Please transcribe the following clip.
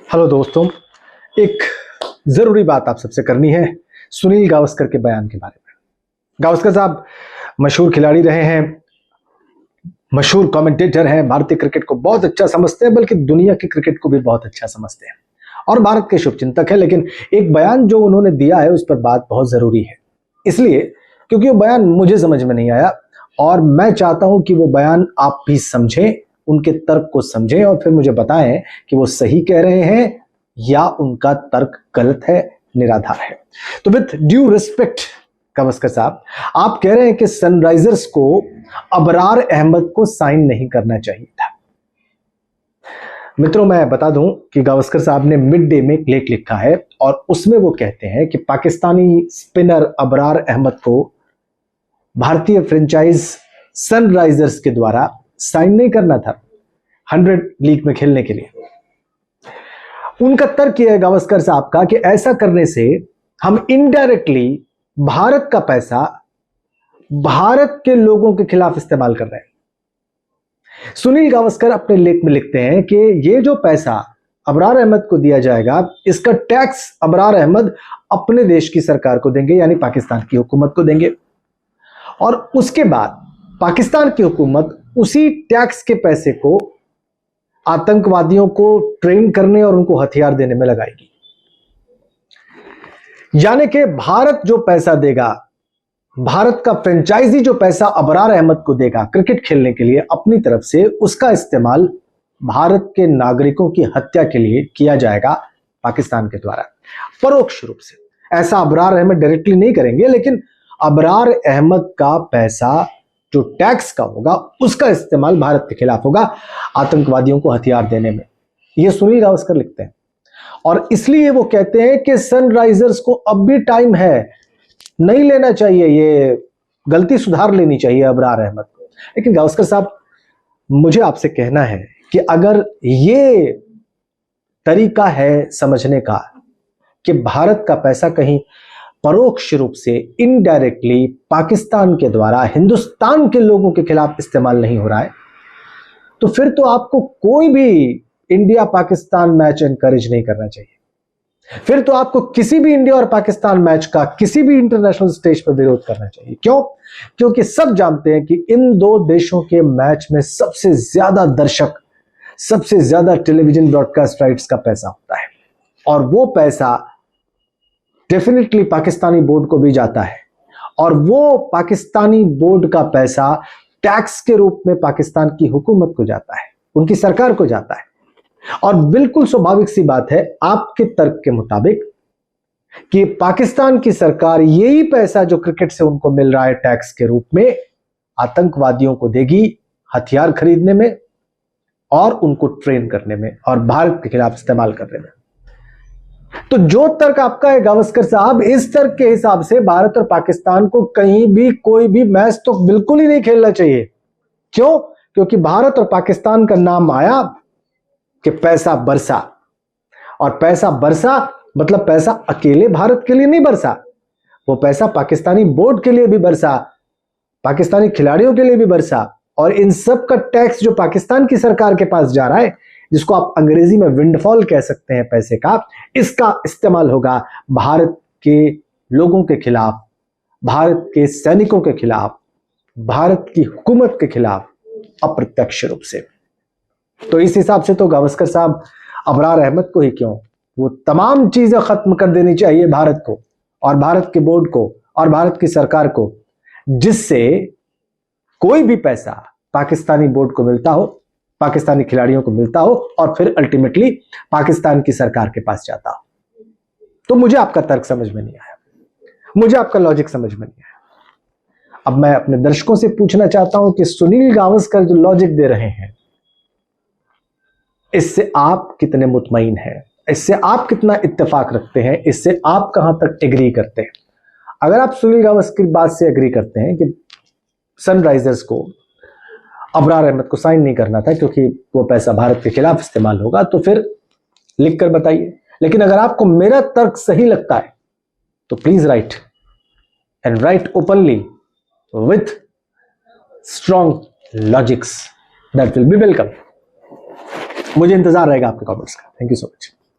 Hello दोस्तों, एक जरूरी बात आप सबसे करनी है सुनील गावस्कर के बयान के बारे में। गावस्कर साहब मशहूर खिलाड़ी रहे हैं, मशहूर कमेंटेटर हैं, भारतीय क्रिकेट को बहुत अच्छा समझते हैं, बल्कि दुनिया की क्रिकेट को भी बहुत अच्छा समझते हैं और भारत के शुभचिंतक हैं। लेकिन एक बयान जो उन्होंने दिया है उस पर बात बहुत जरूरी है, इसलिए क्योंकि वो बयान मुझे समझ में नहीं आया और मैं चाहता हूं कि वो बयान आप भी समझें, उनके तर्क को समझें और फिर मुझे बताएं कि वो सही कह रहे हैं या उनका तर्क गलत है, निराधार है। तो विथ ड्यू रिस्पेक्ट गावस्कर साहब, आप कह रहे हैं कि सनराइजर्स को अबरार अहमद को साइन नहीं करना चाहिए था। मित्रों, मैं बता दूं कि गावस्कर साहब ने मिड डे में एक लेख लिखा है और उसमें वो कहते हैं कि पाकिस्तानी स्पिनर अबरार अहमद को भारतीय फ्रेंचाइज सनराइजर्स के द्वारा साइन नहीं करना था 100 लीग में खेलने के लिए। उनका तर्क यह है गावस्कर साहब का कि ऐसा करने से हम इनडायरेक्टली भारत का पैसा भारत के लोगों के खिलाफ इस्तेमाल कर रहे हैं। सुनील गावस्कर अपने लेख में लिखते हैं कि यह जो पैसा अबरार अहमद को दिया जाएगा, इसका टैक्स अबरार अहमद अपने देश की सरकार को देंगे, यानी पाकिस्तान की हुकूमत को देंगे, और उसके बाद पाकिस्तान की हुकूमत उसी टैक्स के पैसे को आतंकवादियों को ट्रेन करने और उनको हथियार देने में लगाएगी। यानी कि भारत जो पैसा देगा, भारत का फ्रेंचाइजी जो पैसा अबरार अहमद को देगा क्रिकेट खेलने के लिए अपनी तरफ से, उसका इस्तेमाल भारत के नागरिकों की हत्या के लिए किया जाएगा पाकिस्तान के द्वारा, परोक्ष रूप से। ऐसा अबरार अहमद डायरेक्टली नहीं करेंगे, लेकिन अबरार अहमद का पैसा जो टैक्स का होगा उसका इस्तेमाल भारत के खिलाफ होगा आतंकवादियों को हथियार देने में। यह सुनील गावस्कर लिखते हैं और इसलिए वो कहते हैं कि सनराइजर्स को अब भी टाइम है, नहीं लेना चाहिए, ये गलती सुधार लेनी चाहिए अबरार अहमद को। लेकिन गावस्कर साहब, मुझे आपसे कहना है कि अगर ये तरीका है समझने का कि भारत का पैसा कहीं परोक्ष रूप से इनडायरेक्टली पाकिस्तान के द्वारा हिंदुस्तान के लोगों के खिलाफ इस्तेमाल नहीं हो रहा है, तो फिर तो आपको कोई भी इंडिया पाकिस्तान मैच एनकरेज नहीं करना चाहिए। फिर तो आपको किसी भी इंडिया और पाकिस्तान मैच का किसी भी इंटरनेशनल स्टेज पर विरोध करना चाहिए। क्यों? क्योंकि सब जानते हैं कि इन दो देशों के मैच में सबसे ज्यादा दर्शक, सबसे ज्यादा टेलीविजन ब्रॉडकास्ट राइट्स का पैसा होता है और वो पैसा डेफिनेटली पाकिस्तानी बोर्ड को भी जाता है और वो पाकिस्तानी बोर्ड का पैसा टैक्स के रूप में पाकिस्तान की हुकूमत को जाता है, उनकी सरकार को जाता है। और बिल्कुल स्वाभाविक सी बात है आपके तर्क के मुताबिक कि पाकिस्तान की सरकार यही पैसा जो क्रिकेट से उनको मिल रहा है टैक्स के रूप में आतंकवादियों को देगी हथियार खरीदने में और उनको ट्रेन करने में और भारत के खिलाफ इस्तेमाल करने में। तो जो तर्क आपका है गावस्कर साहब, इस तर्क के हिसाब से भारत और पाकिस्तान को कहीं भी कोई भी मैच तो बिल्कुल ही नहीं खेलना चाहिए। क्यों? क्योंकि भारत और पाकिस्तान का नाम आया कि पैसा बरसा, और पैसा बरसा मतलब पैसा अकेले भारत के लिए नहीं बरसा, वो पैसा पाकिस्तानी बोर्ड के लिए भी बरसा, पाकिस्तानी खिलाड़ियों के लिए भी बरसा, और इन सब का टैक्स जो पाकिस्तान की सरकार के पास जा रहा है, जिसको आप अंग्रेजी में विंडफॉल कह सकते हैं पैसे का, इसका इस्तेमाल होगा भारत के लोगों के खिलाफ, भारत के सैनिकों के खिलाफ, भारत की हुकूमत के खिलाफ अप्रत्यक्ष रूप से। तो इस हिसाब से तो गावस्कर साहब अबरार अहमद को ही क्यों, वो तमाम चीजें खत्म कर देनी चाहिए भारत को और भारत के बोर्ड को और भारत की सरकार को, जिससे कोई भी पैसा पाकिस्तानी बोर्ड को मिलता हो, पाकिस्तानी खिलाड़ियों को मिलता हो और फिर अल्टीमेटली पाकिस्तान की सरकार के पास जाता हो। तो मुझे आपका तर्क समझ में नहीं आया, मुझे आपका लॉजिक समझ में नहीं आया। अब मैं अपने दर्शकों से पूछना चाहता हूं कि सुनील गावस्कर जो लॉजिक दे रहे हैं, इससे आप कितने मुतमईन हैं, इससे आप कितना इत्तेफाक रखते हैं, इससे आप कहां तक एग्री करते हैं? अगर आप सुनील गावस्कर की बात से एग्री करते हैं कि सनराइजर्स को अबरार अहमद को साइन नहीं करना था क्योंकि वो पैसा भारत के खिलाफ इस्तेमाल होगा, तो फिर लिखकर बताइए। लेकिन अगर आपको मेरा तर्क सही लगता है तो please right and right openly with strong logics, that will be welcome. मुझे इंतजार रहेगा आपके कमेंट्स का। Thank you so much.